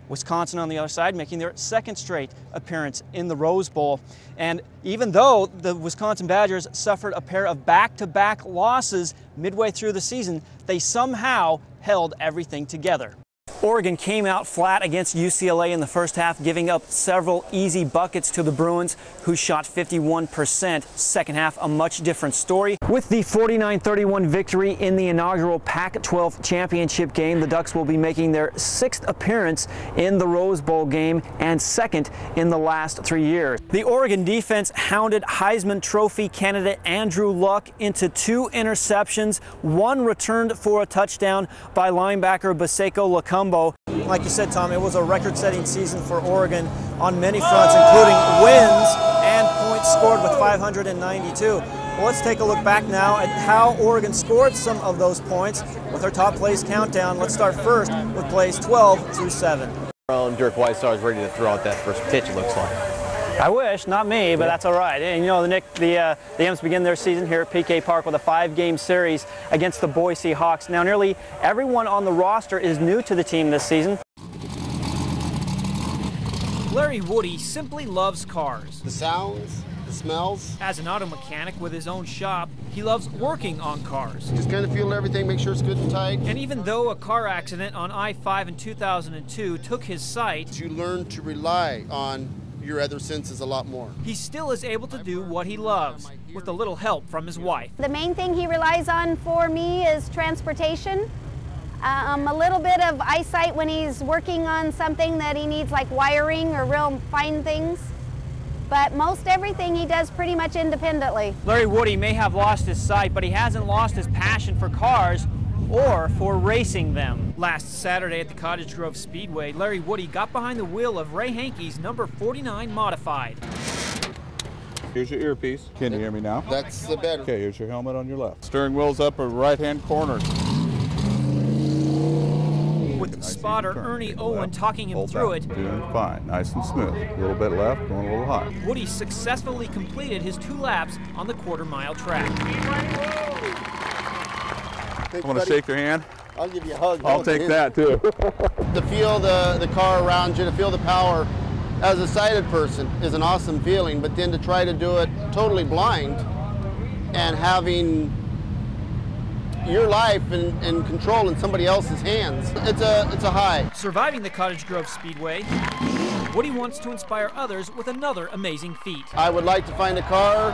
Wisconsin on the other side making their second straight appearance in the Rose Bowl. And even though the Wisconsin Badgers suffered a pair of back-to-back losses midway through the season, they somehow held everything together. Oregon came out flat against UCLA in the first half, giving up several easy buckets to the Bruins, who shot 51%. Second half, a much different story. With the 49-31 victory in the inaugural Pac-12 championship game, the Ducks will be making their 6th appearance in the Rose Bowl game and 2nd in the last 3 years. The Oregon defense hounded Heisman Trophy candidate Andrew Luck into 2 interceptions, 1 returned for a touchdown by linebacker Baseko Lacumbo. Like you said, Tom, it was a record-setting season for Oregon on many fronts, including wins and points scored with 592. Well, let's take a look back now at how Oregon scored some of those points with our top plays countdown. Let's start first with plays 12 through 7. Dirk Weishaar is ready to throw out that first pitch, it looks like. I wish, not me, but that's all right. And you know, Nick, the Imps begin their season here at PK Park with a 5-game series against the Boise Hawks. Now, nearly everyone on the roster is new to the team this season. Larry Woody simply loves cars. The sounds, the smells. As an auto mechanic with his own shop, he loves working on cars. Just kind of feel everything, make sure it's good and tight. And even though a car accident on I-5 in 2002 took his sight, you learn to rely on your other senses a lot more. He still is able to do what he loves, with a little help from his wife. The main thing he relies on for me is transportation. A little bit of eyesight when he's working on something that he needs, like wiring or real fine things. But most everything he does pretty much independently. Larry Woody may have lost his sight, but he hasn't lost his passion for cars or for racing them. Last Saturday at the Cottage Grove Speedway, Larry Woody got behind the wheel of Ray Hankey's number 49 modified. Here's your earpiece. Can you hear me now? That's the better. Okay, here's your helmet on your left. Steering wheel's up a right-hand corner. With spotter Ernie Owen talking him through it. Doing fine, nice and smooth. A little bit left, going a little high. Woody successfully completed his 2 laps on the quarter-mile track. I want to shake your hand. I'll give you a hug. I'll take that too. To feel the car around you, to feel the power as a sighted person is an awesome feeling, but then to try to do it totally blind and having your life and control in somebody else's hands, it's a high. Surviving the Cottage Grove Speedway, Woody wants to inspire others with another amazing feat. I would like to find a car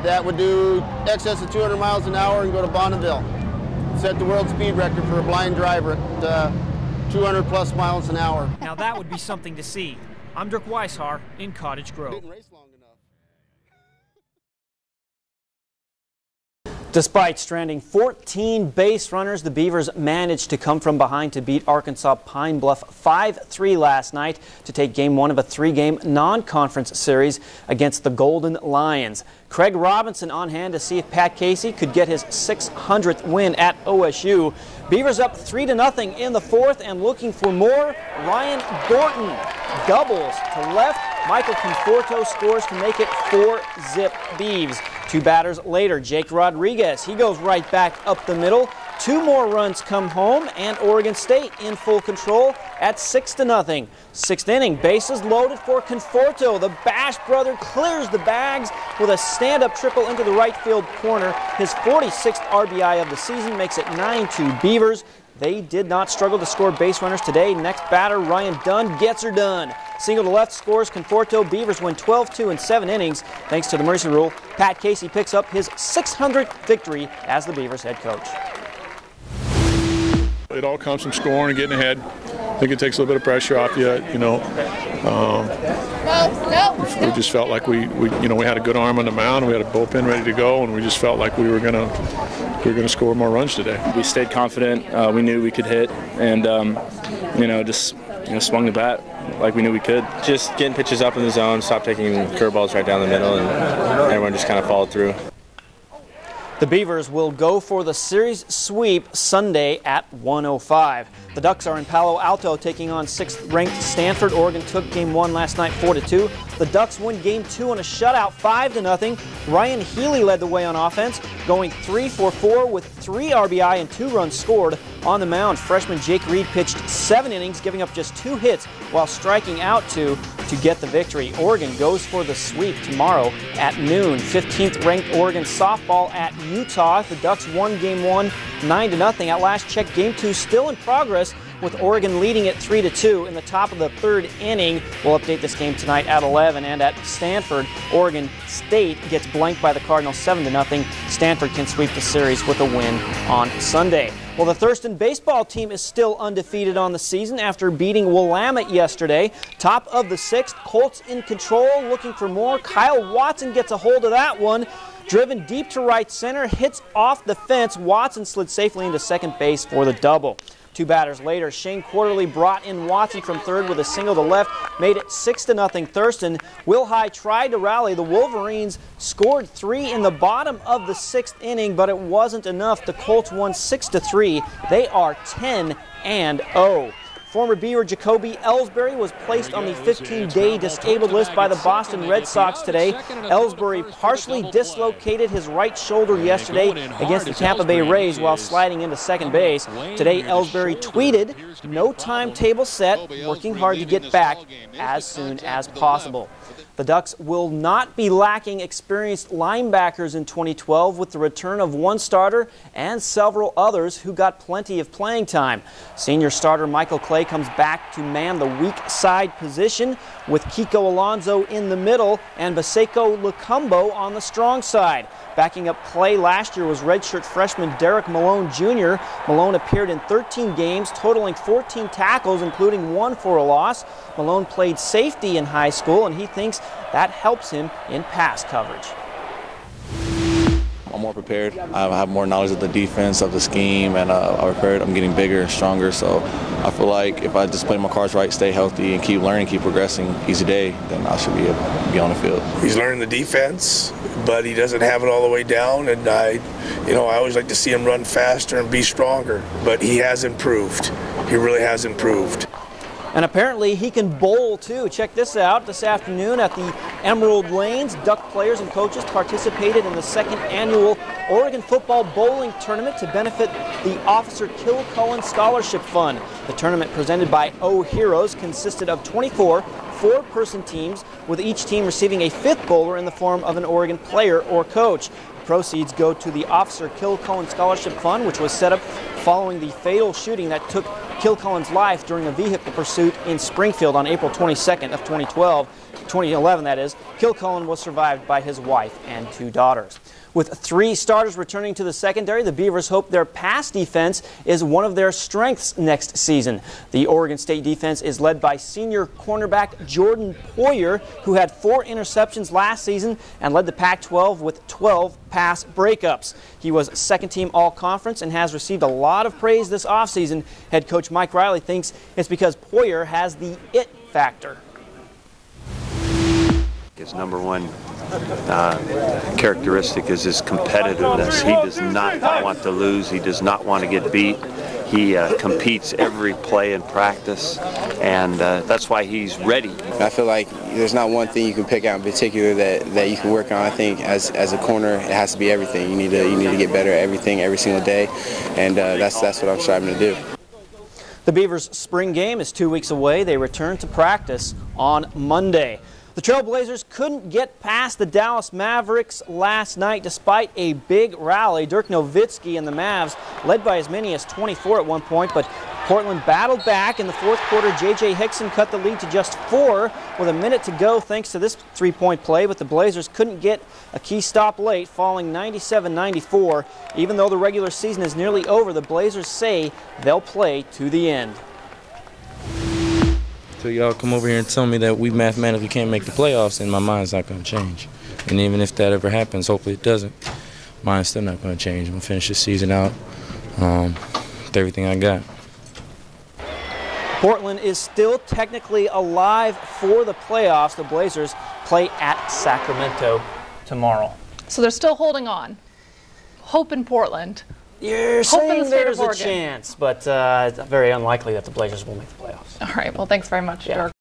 that would do excess of 200 miles an hour and go to Bonneville. Set the world speed record for a blind driver at 200 plus miles an hour. Now that would be something to see. I'm Dirk Weishaar in Cottage Grove. Despite stranding 14 base runners, the Beavers managed to come from behind to beat Arkansas Pine Bluff 5-3 last night to take Game 1 of a 3-game non-conference series against the Golden Lions. Craig Robinson on hand to see if Pat Casey could get his 600th win at OSU. Beavers up 3-0 in the 4th and looking for more. Ryan Gorton doubles to left. Michael Conforto scores to make it 4-zip Beavs. 2 batters later, Jake Rodriguez, he goes right back up the middle. 2 more runs come home, and Oregon State in full control at 6-0. 6th inning, bases loaded for Conforto. The Bash brother clears the bags with a stand-up triple into the right field corner. His 46th RBI of the season makes it 9-2 Beavers. They did not struggle to score base runners today. Next batter, Ryan Dunn, gets her done. Single to left scores Conforto. Beavers win 12-2 in 7 innings. Thanks to the mercy rule, Pat Casey picks up his 600th victory as the Beavers head coach. It all comes from scoring and getting ahead. I think it takes a little bit of pressure off you, you know. We just felt like we had a good arm on the mound. We had a bullpen ready to go, and we just felt like we were gonna score more runs today. We stayed confident. We knew we could hit, and just swung the bat like we knew we could. Just getting pitches up in the zone, stop taking curveballs right down the middle, and everyone just kind of followed through. The Beavers will go for the series sweep Sunday at 1:05. The Ducks are in Palo Alto taking on 6th-ranked Stanford. Oregon took Game 1 last night 4-2. The Ducks win Game 2 on a shutout 5-0. Ryan Healy led the way on offense, going 3 for 4 with 3 RBI and 2 runs scored. On the mound, freshman Jake Reed pitched 7 innings, giving up just 2 hits while striking out 2 to get the victory. Oregon goes for the sweep tomorrow at noon. 15th-ranked Oregon softball at Utah. The Ducks won Game 1 9-0. At last check, Game 2 still in progress, with Oregon leading it 3-2 in the top of the 3rd inning. We'll update this game tonight at 11. And at Stanford, Oregon State gets blanked by the Cardinals 7-0. Stanford can sweep the series with a win on Sunday. Well, the Thurston baseball team is still undefeated on the season after beating Willamette yesterday. Top of the 6th, Colts in control, looking for more. Kyle Watson gets a hold of that one. Driven deep to right center, hits off the fence. Watson slid safely into second base for the double. 2 batters later, Shane Quarterly brought in Watson from third with a single to left, made it 6-0 Thurston. Will High tried to rally. The Wolverines scored 3 in the bottom of the 6th inning, but it wasn't enough. The Colts won 6-3. They are 10-0. Former Beaver Jacoby Ellsbury was placed on the 15-day disabled list by the Boston Red Sox today. Ellsbury partially dislocated his right shoulder yesterday against the Tampa Bay Rays while sliding into second base. Today, Ellsbury tweeted, "No timetable set, working hard to get back as soon as possible." The Ducks will not be lacking experienced linebackers in 2012 with the return of 1 starter and several others who got plenty of playing time. Senior starter Michael Clay comes back to man the weak side position with Kiko Alonso in the middle and Baseko Lucumbo on the strong side. Backing up Clay last year was redshirt freshman Derek Malone Jr. Malone appeared in 13 games, totaling 14 tackles, including 1 for a loss. Malone played safety in high school, and he thinks that helps him in pass coverage. I'm more prepared. I have more knowledge of the defense, of the scheme, and I'm getting bigger and stronger. So I feel like if I just play my cards right, stay healthy, and keep learning, keep progressing each day, then I should be able to be on the field. He's learning the defense, but he doesn't have it all the way down. And I always like to see him run faster and be stronger. But he has improved. He really has improved. And apparently he can bowl too. Check this out. This afternoon at the Emerald Lanes, Duck players and coaches participated in the 2nd annual Oregon Football Bowling Tournament to benefit the Officer Kilcullen Scholarship Fund. The tournament, presented by O Heroes, consisted of 24 4-person teams, with each team receiving a 5th bowler in the form of an Oregon player or coach. Proceeds go to the Officer Kilcullen Scholarship Fund, which was set up following the fatal shooting that took Kilcullen's life during a vehicle pursuit in Springfield on April 22nd of 2011 that is. Kilcullen was survived by his wife and 2 daughters. With 3 starters returning to the secondary, the Beavers hope their pass defense is one of their strengths next season. The Oregon State defense is led by senior cornerback Jordan Poyer, who had 4 interceptions last season and led the Pac-12 with 12 pass breakups. He was 2nd-team All-Conference and has received a lot of praise this offseason. Head coach Mike Riley thinks it's because Poyer has the it factor. His number one characteristic is his competitiveness. He does not want to lose. He does not want to get beat. He competes every play in practice, and that's why he's ready. I feel like there's not one thing you can pick out in particular that you can work on. I think as a corner, it has to be everything. You need to get better at everything every single day, and that's what I'm striving to do. The Beavers' spring game is 2 weeks away. They return to practice on Monday. The Trailblazers couldn't get past the Dallas Mavericks last night despite a big rally. Dirk Nowitzki and the Mavs led by as many as 24 at one point, but Portland battled back in the 4th quarter. J.J. Hickson cut the lead to just 4 with a minute to go thanks to this 3-point play, but the Blazers couldn't get a key stop late, falling 97-94. Even though the regular season is nearly over, the Blazers say they'll play to the end. So y'all come over here and tell me that we mathematically can't make the playoffs, and my mind's not going to change. And even if that ever happens, hopefully it doesn't, mine's still not going to change. I'm going to finish this season out with everything I got. Portland is still technically alive for the playoffs. The Blazers play at Sacramento tomorrow. So they're still holding on. hope in Portland. You're Hope in the saying state there's of a Oregon. chance, but it's very unlikely that the Blazers will make the playoffs. All right. Well, thanks very much, Dirk.